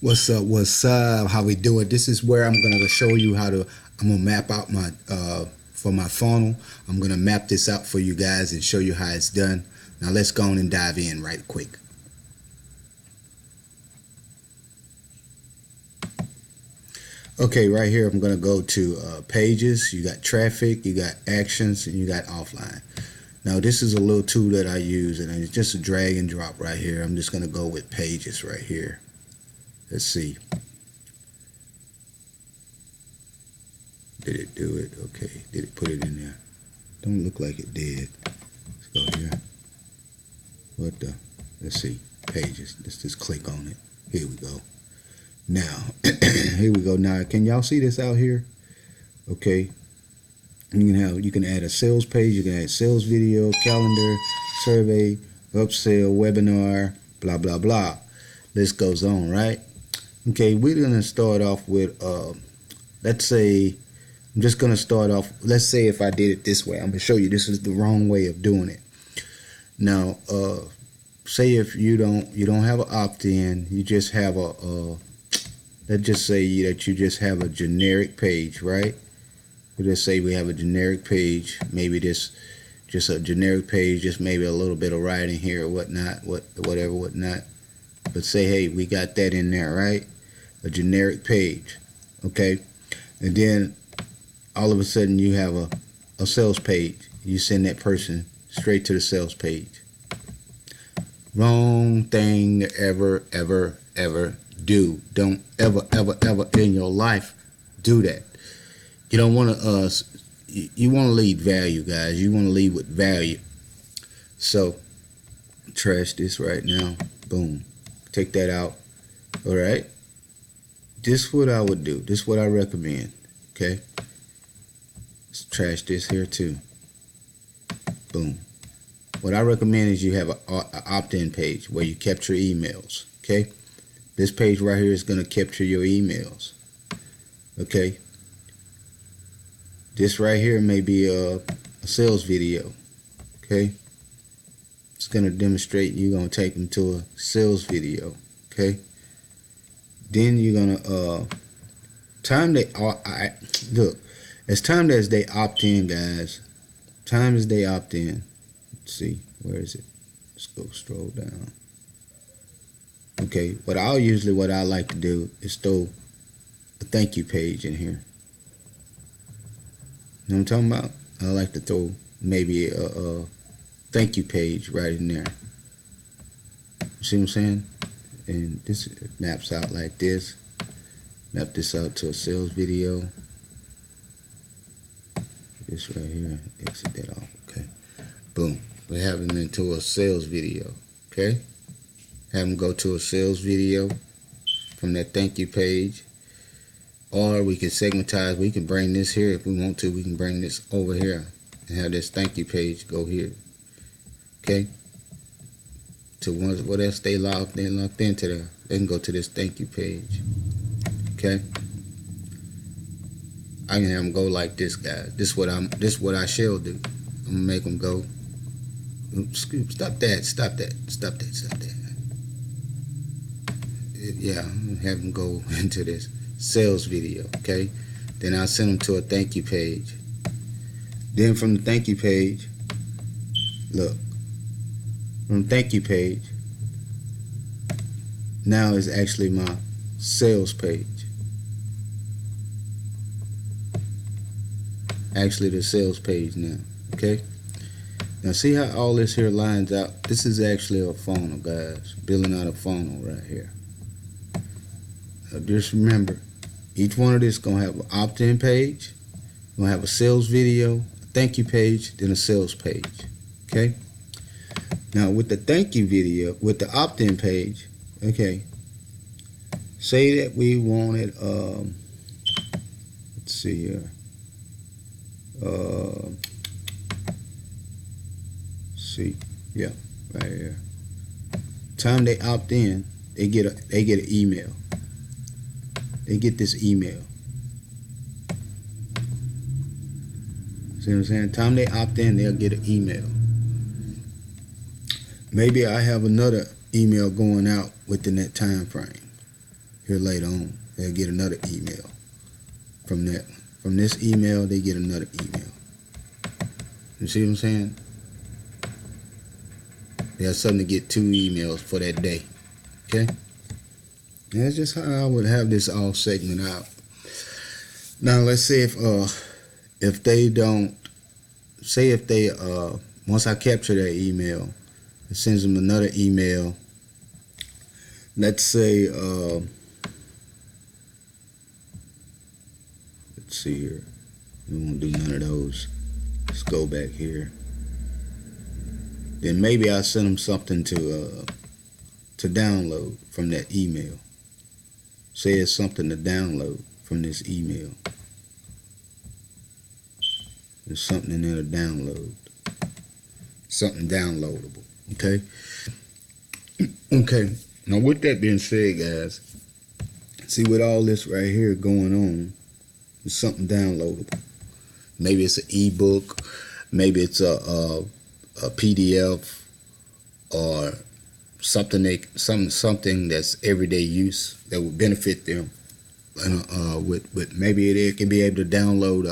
What's up? How we doing? This is where I'm gonna show you I'm gonna map out my for my funnel. I'm gonna map this out for you guys and show you how it's done. Now let's go on and dive in right quick. Okay, right here I'm gonna go to pages. You got traffic, you got actions, and you got offline. Now this is a little tool that I use, and it's just a drag and drop right here. I'm just gonna go with pages right here. Let's see. Did it do it? Okay. Did it put it in there? Don't look like it did. Let's go here. What the? Let's see. Pages. Let's just click on it. Here we go. Now, here we go. Now, can y'all see this out here? Okay. You can add a sales page. You can add sales video, calendar, survey, upsell, webinar, blah blah blah. List goes on, right? Okay, we're gonna start off with let's say I'm just gonna start off. Let's say if I did it this way, I'm gonna show you this is the wrong way of doing it. Now, say if you don't have an opt-in, you just have let's just say that you just have a generic page, right? We'll just say we have a generic page. Maybe this just a generic page, just maybe a little bit of writing here or whatnot, whatnot. But say, hey, we got that in there, right? A generic page, okay? And then all of a sudden you have a sales page. You send that person straight to the sales page. Wrong thing to ever do. Don't ever in your life do that. You don't want to you want to lead value, guys. You want to lead with value. So trash this right now. Boom. Take that out. All right. This is what I would do. This is what I recommend. Okay. Let's trash this here too. Boom. What I recommend is you have an opt-in page where you capture emails. Okay. This page right here is going to capture your emails. Okay. This right here may be a sales video. Okay. It's going to demonstrate. You're going to take them to a sales video. Okay. Then you're going to look, as time as they opt in, guys. Time as they opt in. Let's see, where is it? Let's go scroll down. Okay, what I like to do is throw a thank you page in here. You know what I'm talking about? I like to throw maybe a thank you page right in there. See what I'm saying? And this maps out like this. Map this out to a sales video. This right here, exit that off. Okay, boom. We have them into a sales video. Okay, have them go to a sales video from that thank you page, or we can segmentize. We can bring this here if we want to. We can bring this over here and have this thank you page go here. Okay. To what else they locked into there, they can go to this thank you page. Okay. I can have them go like this, guys. This is what I shall do. I'm gonna make them go. Oops, stop that. Yeah, I'm gonna have them go into this sales video. Okay. Then I'll send them to a thank you page. Then from the thank you page, look. From the thank you page, now is actually my sales page. Actually the sales page now. Okay. Now see how all this here lines out? This is actually a funnel, guys. Building out a funnel right here. Now just remember, each one of this gonna have an opt-in page, gonna have a sales video, a thank you page, then a sales page. Okay. Now with the thank you video, with the opt-in page, okay, say that we wanted, let's see here, see, yeah, right here. Time they opt in, they get an email. They get this email. See what I'm saying? Time they opt in, they'll get an email. Maybe I have another email going out within that time frame. here later on. They'll get another email from that. From this email, they get another email. You see what I'm saying? They have something to get 2 emails for that day. Okay? That's just how I would have this all segment out. Now let's say if they don't, say if they once I capture that email, it sends them another email. Let's say let's see here. We won't do none of those. Let's go back here. Then maybe I'll send them something to download from that email. Say it's something to download from this email. There's something in there to download. Something downloadable. Okay? Okay. Now with that being said, guys, see with all this right here going on, it's something downloadable. Maybe it's an ebook, maybe it's a PDF, or something that's everyday use that would benefit them. And with maybe they can be able to download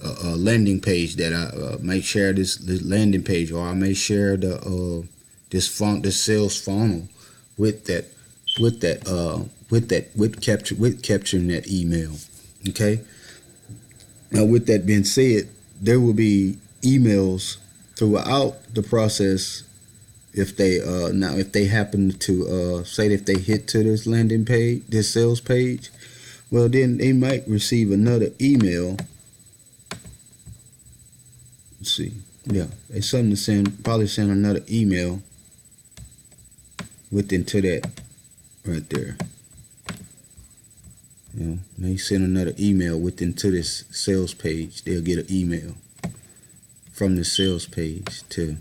a landing page that I may share this landing page, or I may share this sales funnel with capturing that email. Okay. Now, with that being said, there will be emails throughout the process. If they happen to say if they hit to this landing page, this sales page, well, then they might receive another email. Let's see, yeah, it's something to probably send another email into that right there. You know, they send another email into this sales page. They'll get an email from the sales page to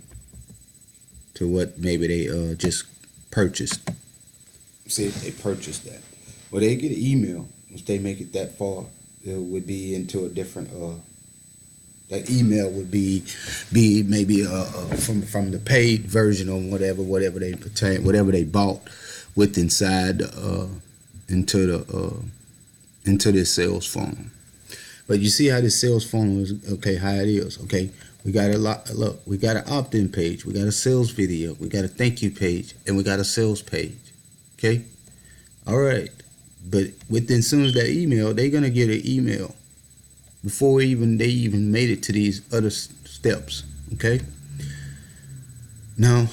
what maybe they just purchased. Say if they purchased that, well, they get an email if they make it that far. It would be into a different. That email would be maybe from the paid version or whatever they bought with inside into this sales funnel. But you see how this sales funnel is, okay, how it is, okay? We got we got an opt-in page, we got a sales video, we got a thank you page, and we got a sales page, okay? All right, but as soon as that email, they're gonna get an email before they even made it to these other steps, okay? Now,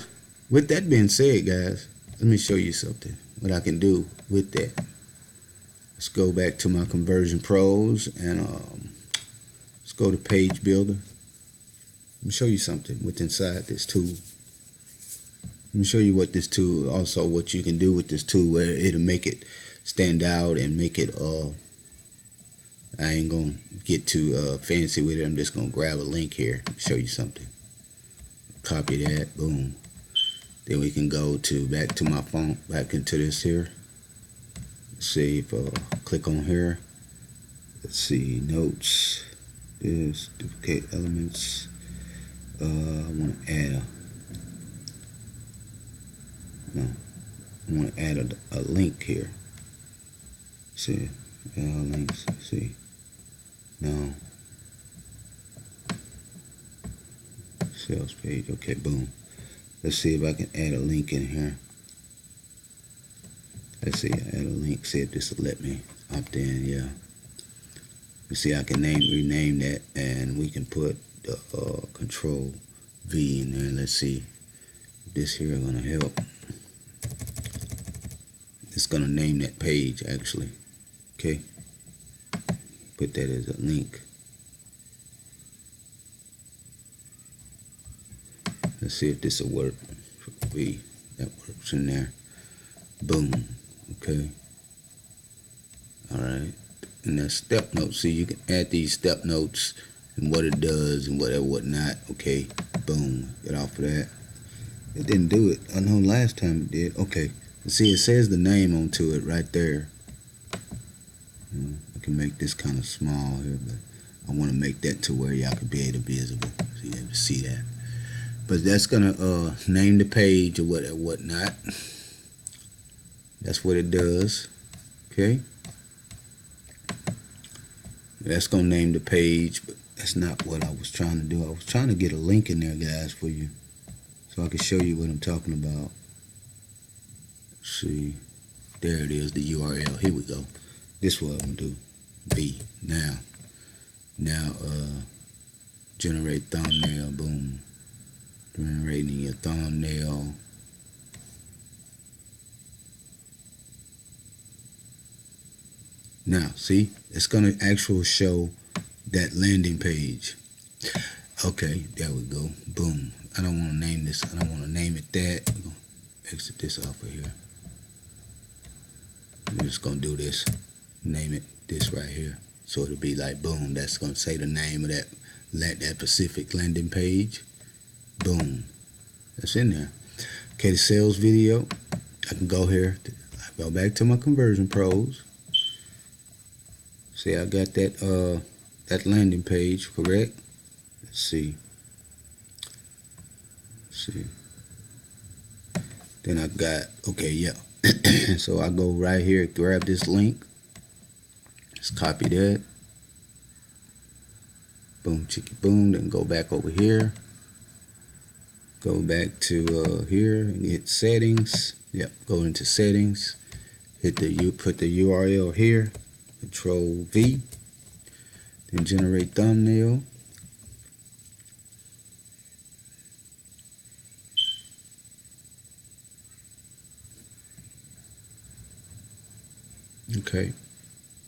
with that being said, guys, let me show you something, what I can do with that. Let's go back to my conversion pros and let's go to page builder. Let me show you something inside this tool. Let me show you what this tool, also what you can do with this tool, where it'll make it stand out and make it I ain't gonna get too fancy with it. I'm just gonna grab a link here, show you something. Copy that, boom. Then we can go back to my phone, back into this here. Let's see if click on here. Let's see, notes, this, duplicate elements. I want to add a link here. See, links. See, no sales page. Okay, boom. Let's see if I can add a link in here. Let's see, add a link. See if this will let me opt in. Yeah. You see, I can rename that, and we can put the Control V in there. Let's see if this here is gonna help. It's gonna name that page actually. Okay. Put that as a link. Let's see if this will work. V, that works in there. Boom. Okay. All right. And that step notes. See, you can add these step notes and what it does and whatnot. Okay. Boom. Get off of that. It didn't do it. I know last time it did. Okay. See, it says the name onto it right there. I can make this kind of small here, but I want to make that to where y'all can be able to visible, so you have to see that. But that's gonna name the page or whatnot. That's what it does. Okay. That's gonna name the page, but that's not what I was trying to do. I was trying to get a link in there, guys, for you, so I can show you what I'm talking about. Let's see, there it is, the URL. Here we go. This is what I'm gonna do. B. Now, generate thumbnail. Boom. Generating your thumbnail. Now, see, it's gonna actually show that landing page. Okay, there we go. Boom. I don't want to name this. I don't want to name it that. I'm gonna exit this off of here. I'm just gonna do this. Name it this right here. So it'll be like boom. That's gonna say the name of that specific landing page. Boom. That's in there. Okay, the sales video. I can go here. I go back to my conversion pros. See, I got that landing page, correct? Let's see. Then I got, okay, yeah. So I go right here, grab this link. Just copy that. Boom, chicky boom. Then go back over here. Go back to here and hit settings. Yep, go into settings. Put the URL here. Control V, then generate thumbnail. Okay,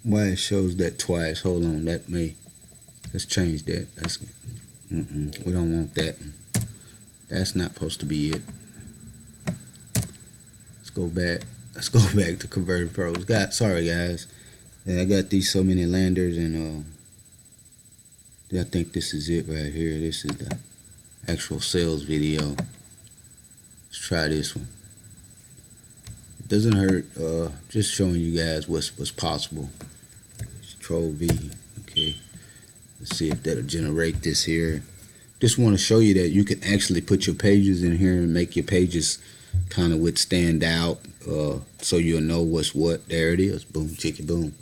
why it shows that twice? Hold on, let's change that. That's we don't want that. That's not supposed to be it. Let's go back to Conversion Pros. Sorry guys. And I got these so many landers, and I think this is it right here. This is the actual sales video. Let's try this one. It doesn't hurt. Just showing you guys what's possible. Control V. Okay. Let's see if that'll generate this here. Just want to show you that you can actually put your pages in here and make your pages kind of stand out, so you'll know what's what. There it is. Boom, chicky boom.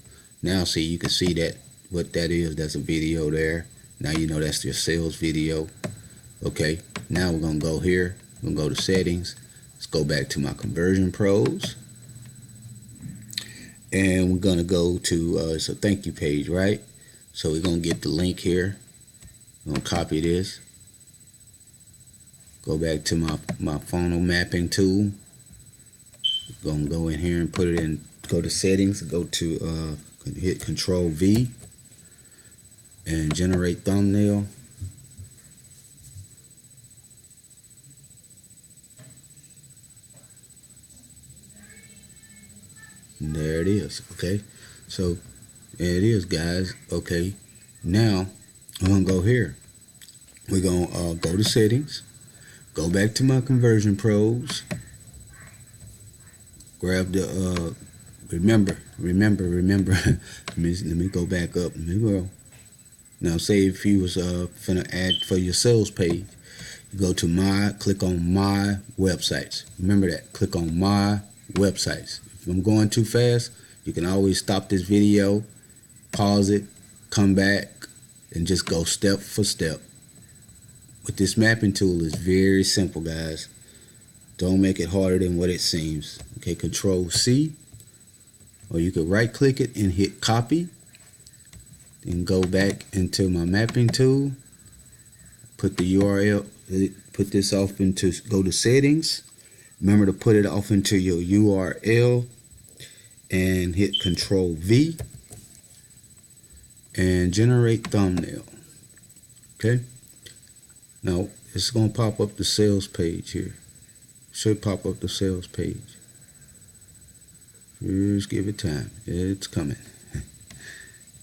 Now see, you can see that what that is. That's a video there. Now you know that's your sales video. Okay, now we're gonna go here. We're gonna go to settings. Let's go back to my conversion pros. And we're gonna go to it's a thank you page, right? So we're gonna get the link here. I'm gonna copy this. Go back to my funnel mapping tool. Gonna go in here and put it in, go to settings, go to hit Control V and generate thumbnail. And there it is. Okay, so there it is, guys. Okay, now I'm gonna go here. We're gonna go to settings, go back to my conversion pros, grab the remember let me go back up. Let me go. Now say if you was finna add for your sales page, you go to click on my websites. Remember that, click on my websites. If I'm going too fast, you can always stop this video, pause it, come back, and just go step for step. With this mapping tool, is very simple, guys. Don't make it harder than what it seems. Okay, Control C, or you could right click it and hit copy. Then go back into my mapping tool, put the URL, put this off into, go to settings. Remember to put it off into your URL and hit Control V and generate thumbnail. Okay. Now it's gonna pop up the sales page here. Should pop up the sales page. Just give it time. It's coming.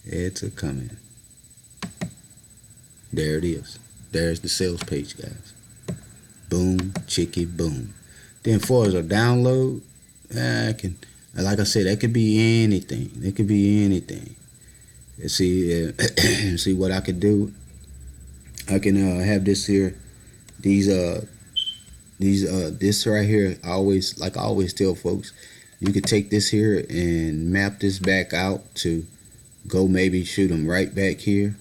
It's a coming. There it is. There's the sales page, guys. Boom, chicky, boom. Then for as a download, I can, like I said, that could be anything. It could be anything. Let's see, see what I could do. I can have this here. This right here. I always tell folks, You could take this here and map this back out to go maybe shoot them right back here.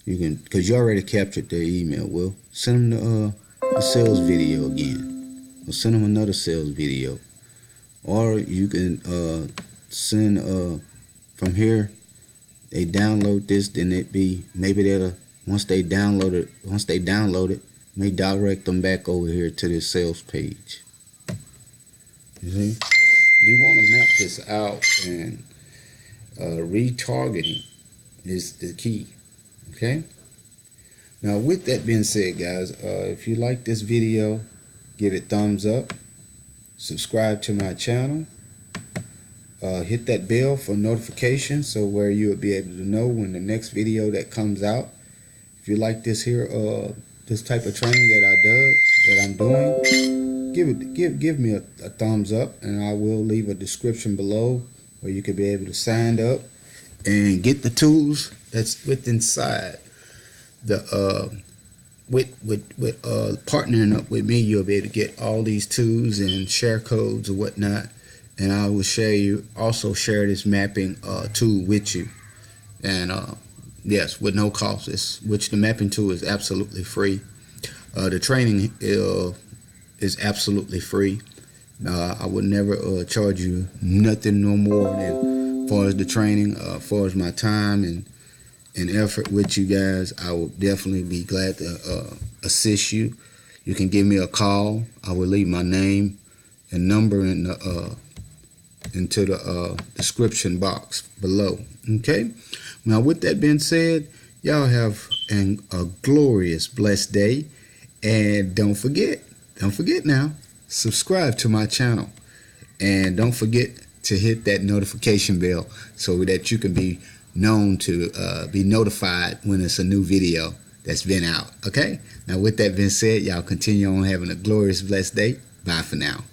You can, because you already captured their email. Well, send them the sales video again, or send them another sales video, or you can send from here. They download this, then it be maybe that'll once they download it, may direct them back over here to this sales page. You see, you want to map this out, and retargeting is the key. Okay. Now, with that being said, guys, if you like this video, give it thumbs up, subscribe to my channel, hit that bell for notifications, so where you will be able to know when the next video that comes out. If you like this here, this type of training that I'm doing, give me a thumbs up, and I will leave a description below where you could be able to sign up and get the tools that's within inside. With partnering up with me, you'll be able to get all these tools and share codes or whatnot, and I will also share this mapping tool with you, and yes, with no cost. Which the mapping tool is absolutely free. The training is absolutely free. I would never charge you nothing no more than far as the training, far as my time and effort with you guys. I will definitely be glad to assist you. You can give me a call. I will leave my name and number in the into the description box below. Okay. Now, with that being said, y'all have a glorious, blessed day, and don't forget now, subscribe to my channel, and don't forget to hit that notification bell so that you can be known to be notified when it's a new video that's been out. Okay. Now, with that being said, y'all continue on having a glorious, blessed day. Bye for now.